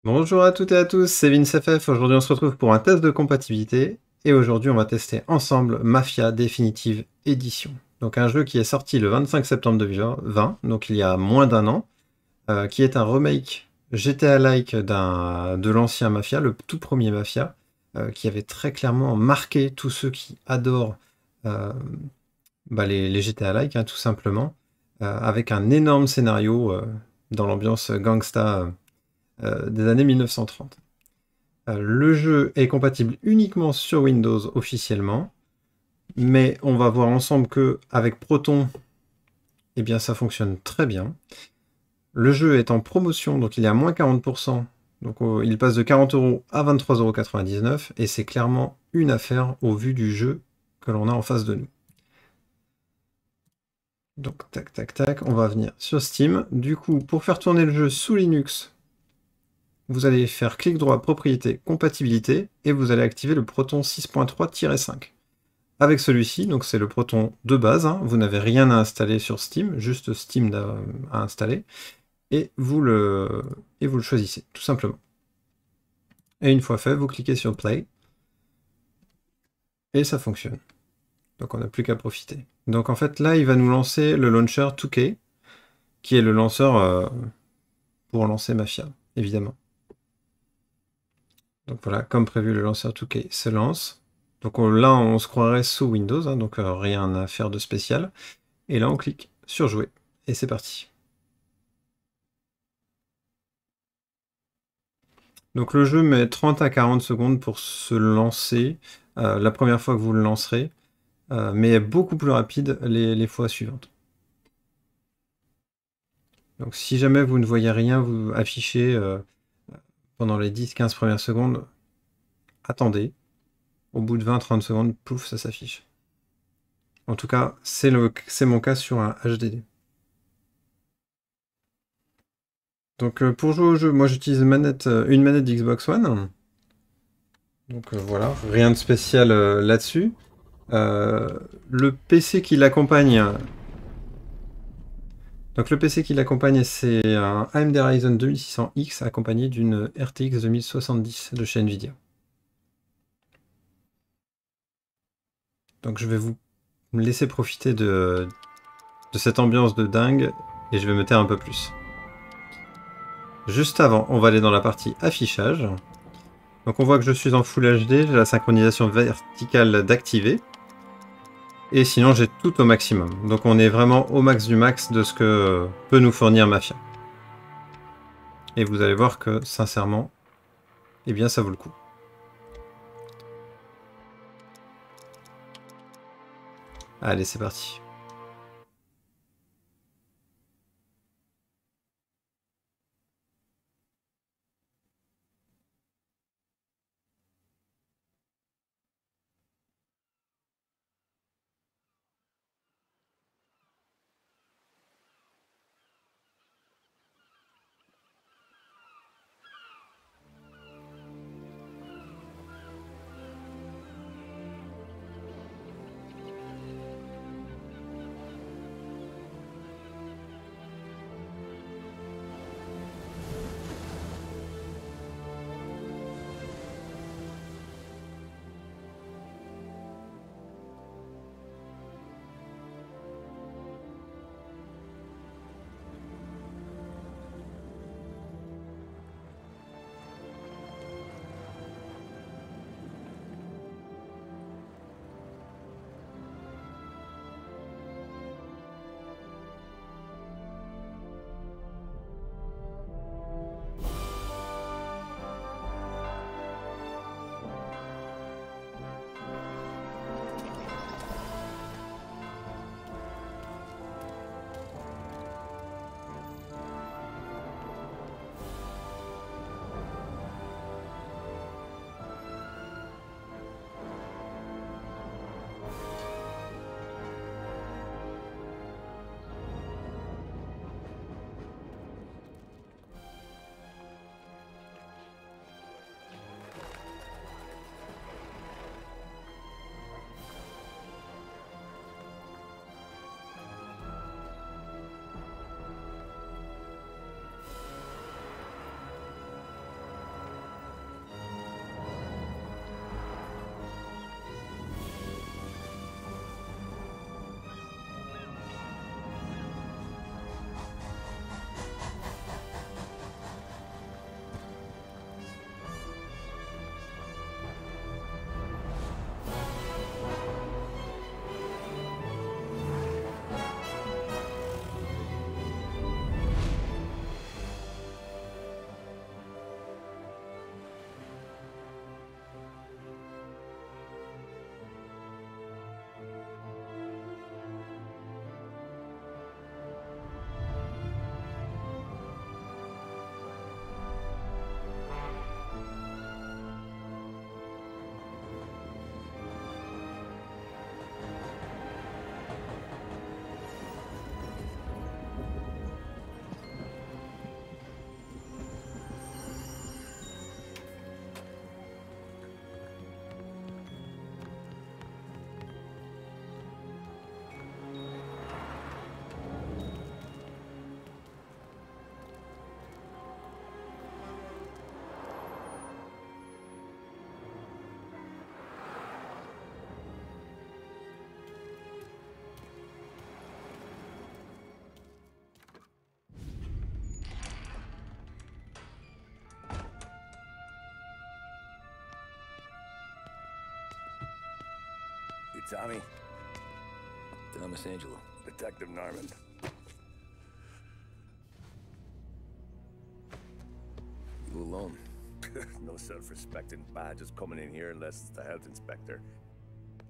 Bonjour à toutes et à tous, c'est VinceFF. Aujourd'hui, on se retrouve pour un test de compatibilité. Et aujourd'hui, on va tester ensemble Mafia Definitive Edition. Donc, un jeu qui est sorti le 25 septembre 2020, donc il y a moins d'un an, qui est un remake GTA-like de l'ancien Mafia, le tout premier Mafia, qui avait très clairement marqué tous ceux qui adorent euh, les GTA-like, hein, tout simplement, avec un énorme scénario dans l'ambiance gangsta des années 1930. Le jeu est compatible uniquement sur Windows officiellement, mais on va voir ensemble que avec Proton, eh bien ça fonctionne très bien. Le jeu est en promotion, donc il est à moins 40%, donc il passe de 40 € à 23,99 € et c'est clairement une affaire au vu du jeu que l'on a en face de nous. Donc tac tac tac, on va venir sur Steam. Du coup, pour faire tourner le jeu sous Linux, vous allez faire clic droit, propriété, compatibilité, et vous allez activer le Proton 6.3-5. Avec celui-ci, donc c'est le Proton de base, hein, vous n'avez rien à installer sur Steam, juste Steam à installer, et vous le choisissez, tout simplement. Et une fois fait, vous cliquez sur Play, et ça fonctionne. Donc on n'a plus qu'à profiter. Donc en fait là, il va nous lancer le launcher 2K, qui est le lanceur pour lancer Mafia, évidemment. Donc voilà, comme prévu, le lanceur 2K se lance. Donc là, on se croirait sous Windows, hein, donc rien à faire de spécial. Et là, on clique sur jouer, et c'est parti. Donc le jeu met 30 à 40 secondes pour se lancer la première fois que vous le lancerez, mais est beaucoup plus rapide les fois suivantes. Donc si jamais vous ne voyez rien vous afficher pendant les 10-15 premières secondes, attendez. Au bout de 20-30 secondes, pouf, ça s'affiche. En tout cas, c'est mon cas sur un HDD. Donc pour jouer au jeu, moi j'utilise une manette d'Xbox One. Donc voilà, rien de spécial là-dessus. Euh, le PC qui l'accompagne, c'est un AMD Ryzen 2600X accompagné d'une RTX 2070 de chez Nvidia. Donc je vais vous laisser profiter de cette ambiance de dingue et je vais me taire un peu plus. Juste avant, on va aller dans la partie affichage. Donc on voit que je suis en Full HD, j'ai la synchronisation verticale d'activer. Et sinon j'ai tout au maximum. Donc on est vraiment au max du max de ce que peut nous fournir Mafia. Et vous allez voir que sincèrement, eh bien ça vaut le coup. Allez, c'est parti. Tommy. Thomas Angelo. Detective Norman. You alone? No self-respecting badges coming in here unless it's the health inspector.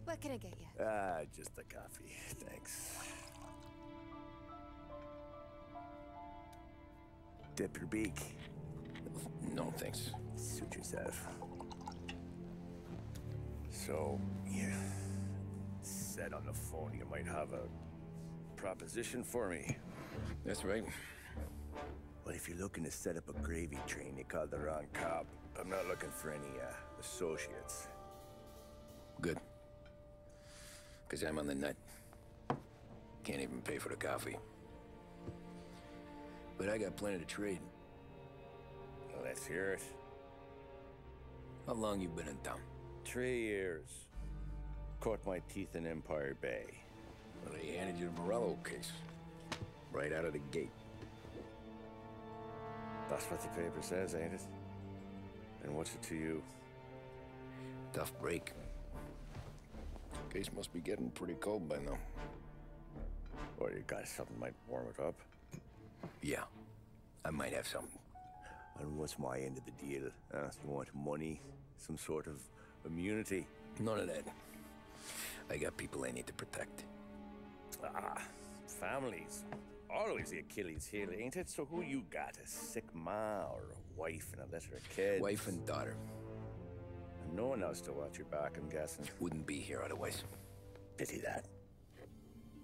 What can I get you? Just a coffee. Thanks. Dip your beak. No, thanks. Suit yourself. So, you said on the phone you might have a proposition for me. That's right. Well, if you're looking to set up a gravy train, you called the wrong cop. I'm not looking for any, associates. Good. Because I'm on the nut. Can't even pay for the coffee. But I got plenty to trade. Well, let's hear it. How long you been in town? 3 years. Caught my teeth in Empire Bay. Well, they handed you the Morello case. Right out of the gate. That's what the paper says, ain't it? And what's it to you? Tough break. Case must be getting pretty cold by now. Or you got something might warm it up? Yeah, I might have something. And what's my end of the deal? You want money? Some sort of immunity? None of that. I got people I need to protect. Families. Always the Achilles heel, ain't it? So who you got? A sick ma or a wife and a litter of kids? Wife and daughter. And no one else to watch your back, I'm guessing. Wouldn't be here otherwise. Pity that.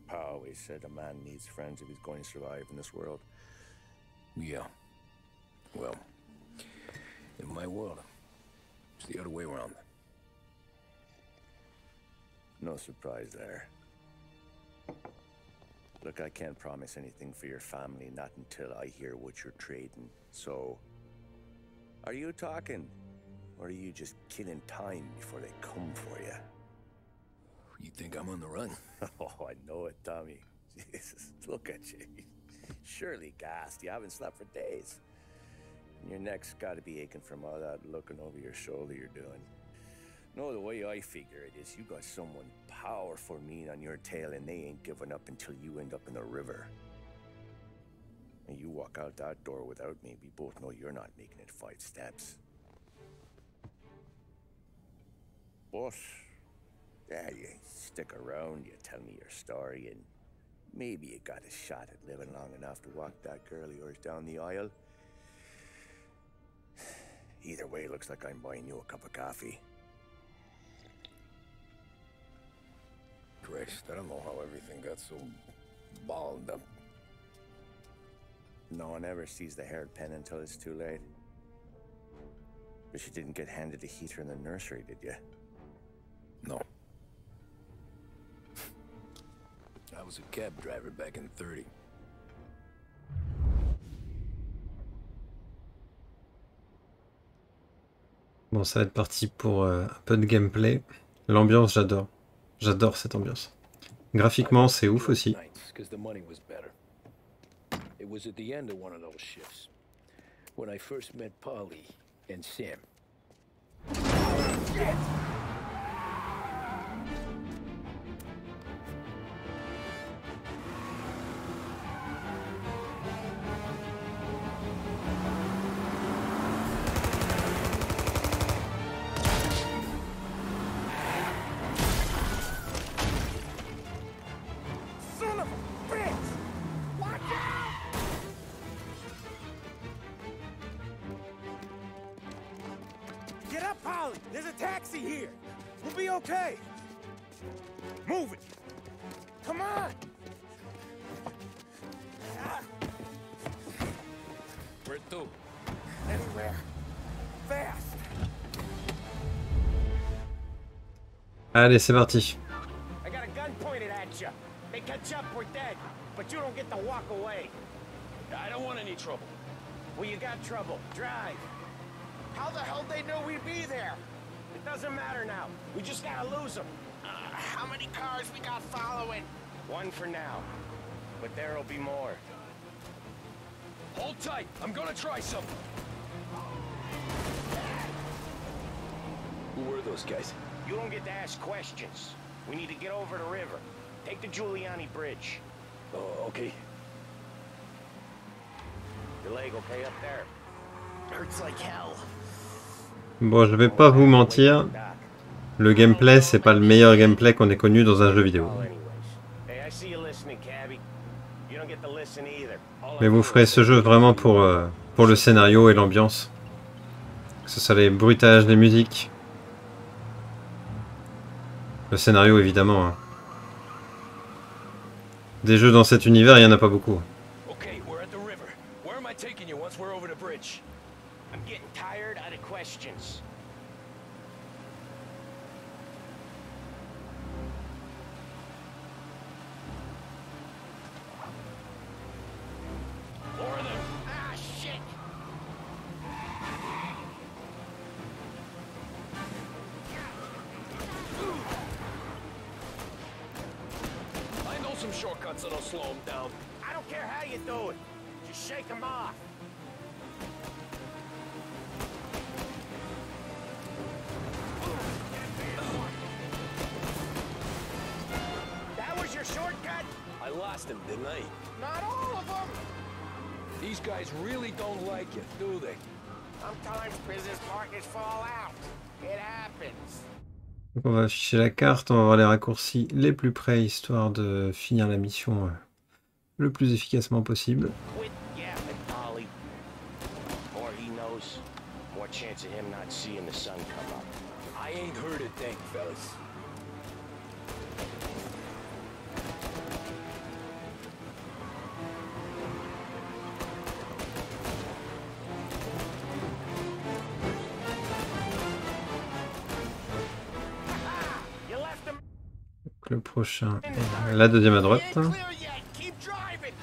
Pa always said a man needs friends if he's going to survive in this world. Yeah. Well, in my world, it's the other way around. No surprise there. Look, I can't promise anything for your family, not until I hear what you're trading. So, are you talking? Or are you just killing time before they come for you? You think I'm on the run? Oh, I know it, Tommy. Jesus, look at you. Surely gassed. You haven't slept for days. And your neck's got to be aching from all that looking over your shoulder you're doing. No, the way I figure it is you got someone powerful mean on your tail and they ain't giving up until you end up in the river. And you walk out that door without me, we both know you're not making it 5 steps. But, yeah, you stick around, you tell me your story, and maybe you got a shot at living long enough to walk that girl of yours down the aisle. Either way, it looks like I'm buying you a cup of coffee. Christ, I don't know how everything got so balled up. No one ever sees the haired pen until it's too late. But you didn't get handed a heater in the nursery, did you? No. I was a cab driver back in 30. Bon, ça va être parti pour un peu de gameplay. L'ambiance, j'adore. J'adore cette ambiance. Graphiquement, c'est ouf aussi. It was at the end of one of those shifts when I first met Polly and Sam. Get up, Polly! There's a taxi here! We'll be okay! Move it! Come on! Where to? Anywhere. Fast! Allez, c'est parti. I got a gun pointed at you. They catch up, we're dead. But you don't get to walk away. I don't want any trouble. Well, you got trouble. Drive. How the hell they know we'd be there? It doesn't matter now. We just gotta lose them. How many cars we got following? One for now. But there'll be more. Hold tight. I'm gonna try something. Who were those guys? You don't get to ask questions. We need to get over the river. Take the Giuliani Bridge. Oh, okay. Your leg okay up there? Hurts like hell. Bon, je vais pas vous mentir, le gameplay c'est pas le meilleur gameplay qu'on ait connu dans un jeu vidéo. Hey, I see you listening, Cabby. You don't get to listen either. Mais vous ferez ce jeu vraiment pour le scénario et l'ambiance. Que ce soit les bruitages, les musiques. Le scénario évidemment. Hein. Des jeux dans cet univers, il y en a pas beaucoup. Okay, we're at the river. Where am I taking you once we're over the bridge? I'm getting tired out of questions. More of them. Ah, shit. I know some shortcuts that'll slow them down. I don't care how you do it. Just shake them off. That was your shortcut? I lost him, didn't I? Not all of them. These guys really don't like you, do they? Sometimes business partners fall out. It happens. Donc on va afficher la carte, on va voir les raccourcis les plus près, histoire de finir la mission le plus efficacement possible. Quit yapping, Ollie. More he knows, more chance of him not seeing the sun come up. I ain't heard a thing, fellas. You left him Donc le prochain, la deuxième à droite. ain't clear yet. Keep driving.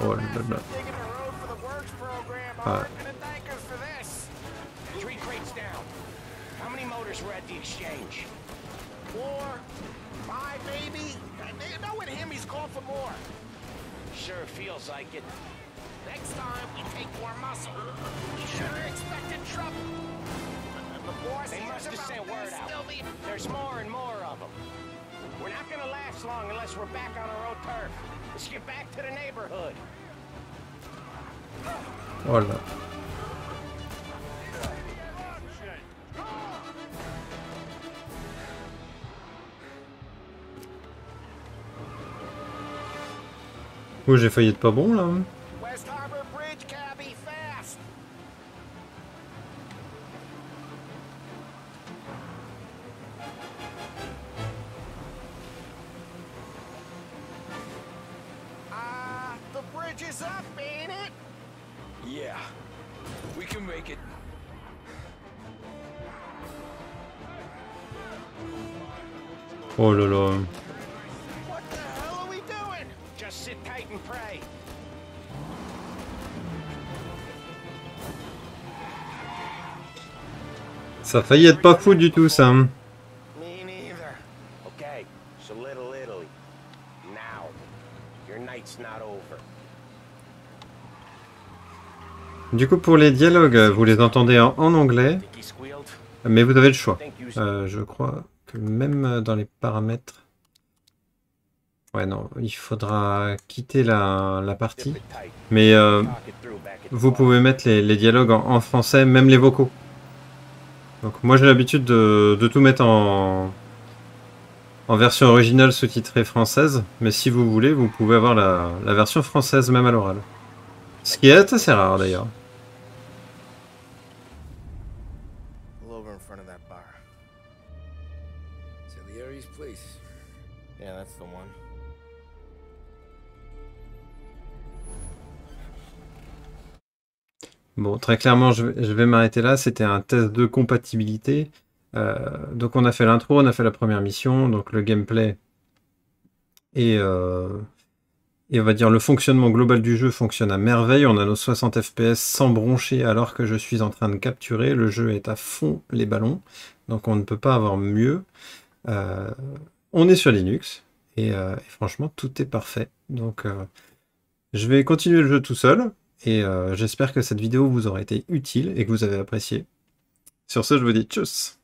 Oh là là. Digging the road for the works program. Ah. Aren't gonna thank us for this. 3 crates down. How many motors were at the exchange? 4, 5 maybe? Knowing him, he's called for more. Sure feels like it. Next time we take more muscle. We should have expected trouble. The boss They hears must have about sent word this, out. they'll be- There's more and more of them. We're not gonna last long unless we're back on our own turf. Let's get back to the neighborhood. Oh là. Oh, j'ai failli être pas bon là. West Harbor Bridge, Cabby, fast! The bridge is up, ain't it? Yeah, we can make it. Oh là là. What the hell are we doing? Just sit tight and pray. Ça a failli être pas fou du tout ça. Me neither. Okay, so Little Italy. Now, your night's not over. Du coup pour les dialogues, vous les entendez en anglais, Think he squealed? mais vous avez le choix. Think you Je crois que même dans les paramètres... Ouais non, il faudra quitter la partie. Dip it tight. Mais Talk it through back at the vous bar. pouvez mettre les dialogues en français, même les vocaux. Donc moi j'ai l'habitude de tout mettre en version originale sous-titrée française, mais si vous voulez, vous pouvez avoir la version française même à l'oral. Ce qui est assez rare d'ailleurs. Pull over in front of that bar. Salieri's place. Yeah, that's the one. Bon, très clairement, je vais m'arrêter là. C'était un test de compatibilité. Donc on a fait l'intro, on a fait la première mission, donc le gameplay et on va dire le fonctionnement global du jeu fonctionne à merveille. On a nos 60 FPS sans broncher alors que je suis en train de capturer. Le jeu est à fond les ballons, donc on ne peut pas avoir mieux. On est sur Linux et franchement tout est parfait. Donc je vais continuer le jeu tout seul et j'espère que cette vidéo vous aura été utile et que vous avez apprécié. Sur ce, je vous dis tchuss!